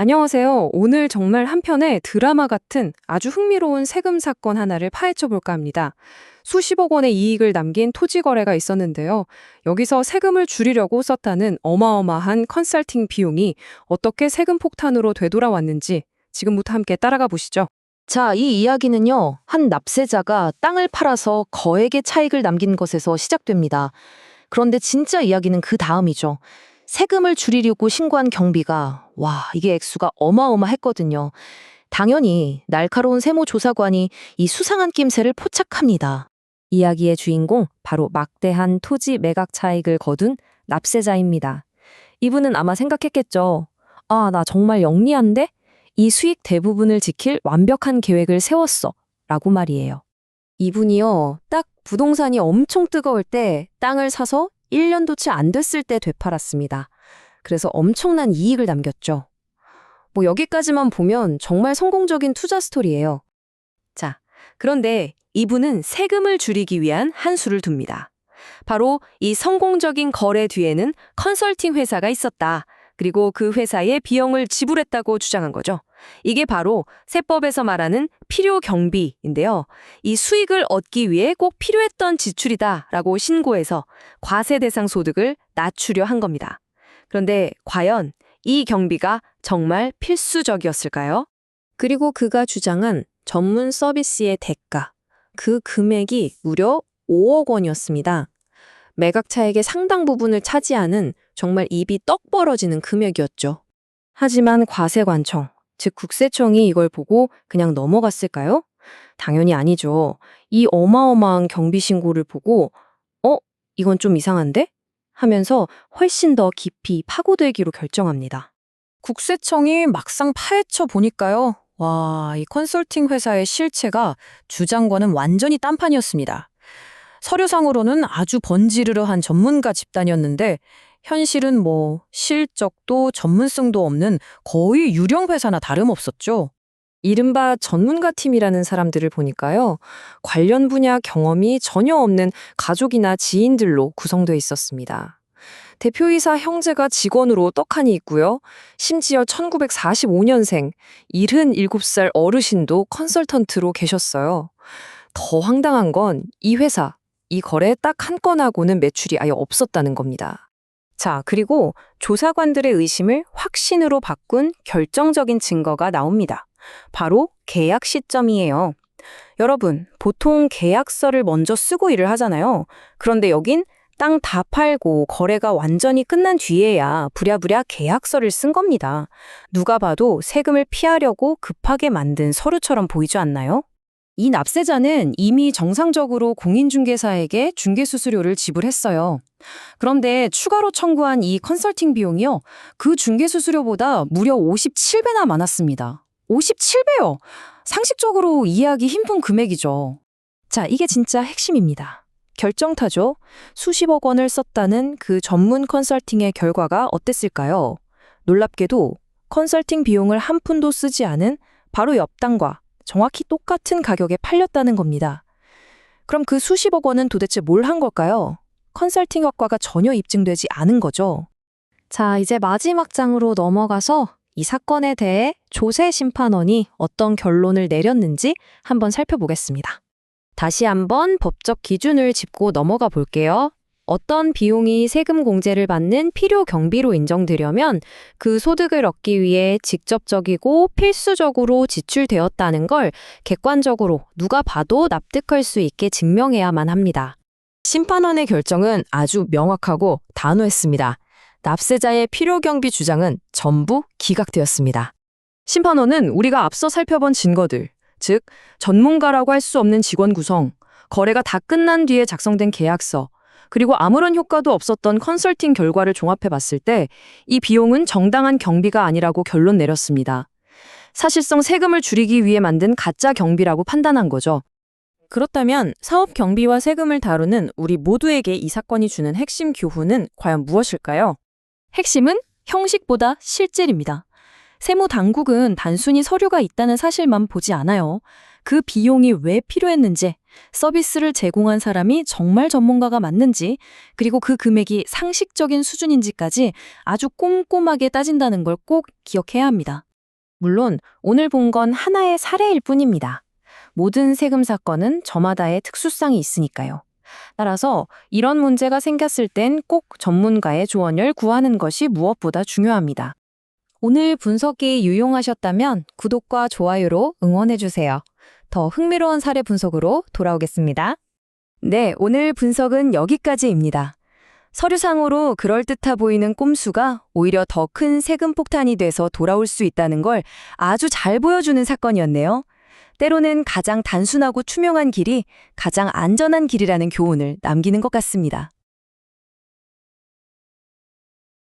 안녕하세요. 오늘 정말 한편의 드라마 같은 아주 흥미로운 세금 사건 하나를 파헤쳐 볼까 합니다. 수십억 원의 이익을 남긴 토지 거래가 있었는데요. 여기서 세금을 줄이려고 썼다는 어마어마한 컨설팅 비용이 어떻게 세금 폭탄으로 되돌아왔는지 지금부터 함께 따라가 보시죠. 자, 이 이야기는요, 한 납세자가 땅을 팔아서 거액의 차익을 남긴 것에서 시작됩니다. 그런데 진짜 이야기는 그 다음이죠. 세금을 줄이려고 신고한 경비가, 이게 액수가 어마어마했거든요. 당연히 날카로운 세무조사관이 이 수상한 낌새를 포착합니다. 이야기의 주인공, 바로 막대한 토지 매각 차익을 거둔 납세자입니다. 이분은 아마 생각했겠죠. 아, 나 정말 영리한데? 이 수익 대부분을 지킬 완벽한 계획을 세웠어. 라고 말이에요. 이분이요, 딱 부동산이 엄청 뜨거울 때 땅을 사서 1년도 채 안 됐을 때 되팔았습니다. 그래서 엄청난 이익을 남겼죠. 여기까지만 보면 정말 성공적인 투자 스토리예요. 자, 그런데 이분은 세금을 줄이기 위한 한 수를 둡니다. 바로 이 성공적인 거래 뒤에는 컨설팅 회사가 있었다. 그리고 그 회사에 비용을 지불했다고 주장한 거죠. 이게 바로 세법에서 말하는 필요 경비인데요. 이 수익을 얻기 위해 꼭 필요했던 지출이다라고 신고해서 과세 대상 소득을 낮추려 한 겁니다. 그런데 과연 이 경비가 정말 필수적이었을까요? 그리고 그가 주장한 전문 서비스의 대가, 그 금액이 무려 5억 원이었습니다. 매각 차액의 상당 부분을 차지하는 정말 입이 떡 벌어지는 금액이었죠. 하지만 과세관청, 즉 국세청이 이걸 보고 그냥 넘어갔을까요? 당연히 아니죠. 이 어마어마한 경비 신고를 보고 이건 좀 이상한데? 하면서 훨씬 더 깊이 파고들기로 결정합니다. 국세청이 막상 파헤쳐 보니까요. 이 컨설팅 회사의 실체가 주장과는 완전히 딴판이었습니다. 서류상으로는 아주 번지르르한 전문가 집단이었는데 현실은 실적도 전문성도 없는 거의 유령 회사나 다름없었죠. 이른바 전문가 팀이라는 사람들을 보니까요, 관련 분야 경험이 전혀 없는 가족이나 지인들로 구성되어 있었습니다. 대표이사 형제가 직원으로 떡하니 있고요. 심지어 1945년생 77살 어르신도 컨설턴트로 계셨어요. 더 황당한 건 이 회사, 이 거래 딱 한 건하고는 매출이 아예 없었다는 겁니다. 자, 그리고 조사관들의 의심을 확신으로 바꾼 결정적인 증거가 나옵니다. 바로 계약 시점이에요. 여러분, 보통 계약서를 먼저 쓰고 일을 하잖아요. 그런데 여긴 땅 다 팔고 거래가 완전히 끝난 뒤에야 부랴부랴 계약서를 쓴 겁니다. 누가 봐도 세금을 피하려고 급하게 만든 서류처럼 보이지 않나요? 이 납세자는 이미 정상적으로 공인중개사에게 중개수수료를 지불했어요. 그런데 추가로 청구한 이 컨설팅 비용이요, 그 중개수수료보다 무려 57배나 많았습니다. 57배요! 상식적으로 이해하기 힘든 금액이죠. 자, 이게 진짜 핵심입니다. 결정타죠. 수십억 원을 썼다는 그 전문 컨설팅의 결과가 어땠을까요? 놀랍게도 컨설팅 비용을 한 푼도 쓰지 않은 바로 옆 땅과 정확히 똑같은 가격에 팔렸다는 겁니다. 그럼 그 수십억 원은 도대체 뭘 한 걸까요? 컨설팅 효과가 전혀 입증되지 않은 거죠. 자, 이제 마지막 장으로 넘어가서 이 사건에 대해 조세 심판원이 어떤 결론을 내렸는지 한번 살펴보겠습니다. 다시 한번 법적 기준을 짚고 넘어가 볼게요. 어떤 비용이 세금 공제를 받는 필요 경비로 인정되려면 그 소득을 얻기 위해 직접적이고 필수적으로 지출되었다는 걸 객관적으로 누가 봐도 납득할 수 있게 증명해야만 합니다. 심판원의 결정은 아주 명확하고 단호했습니다. 납세자의 필요 경비 주장은 전부 기각되었습니다. 심판원은 우리가 앞서 살펴본 증거들, 즉 전문가라고 할 수 없는 직원 구성, 거래가 다 끝난 뒤에 작성된 계약서, 그리고 아무런 효과도 없었던 컨설팅 결과를 종합해 봤을 때 이 비용은 정당한 경비가 아니라고 결론 내렸습니다. 사실상 세금을 줄이기 위해 만든 가짜 경비라고 판단한 거죠. 그렇다면 사업 경비와 세금을 다루는 우리 모두에게 이 사건이 주는 핵심 교훈은 과연 무엇일까요? 핵심은 형식보다 실질입니다. 세무당국은 단순히 서류가 있다는 사실만 보지 않아요. 그 비용이 왜 필요했는지, 서비스를 제공한 사람이 정말 전문가가 맞는지, 그리고 그 금액이 상식적인 수준인지까지 아주 꼼꼼하게 따진다는 걸 꼭 기억해야 합니다. 물론 오늘 본 건 하나의 사례일 뿐입니다. 모든 세금 사건은 저마다의 특수성이 있으니까요. 따라서 이런 문제가 생겼을 땐 꼭 전문가의 조언을 구하는 것이 무엇보다 중요합니다. 오늘 분석이 유용하셨다면 구독과 좋아요로 응원해주세요. 더 흥미로운 사례 분석으로 돌아오겠습니다. 네, 오늘 분석은 여기까지입니다. 서류상으로 그럴듯해 보이는 꼼수가 오히려 더 큰 세금 폭탄이 돼서 돌아올 수 있다는 걸 아주 잘 보여주는 사건이었네요. 때로는 가장 단순하고 투명한 길이 가장 안전한 길이라는 교훈을 남기는 것 같습니다.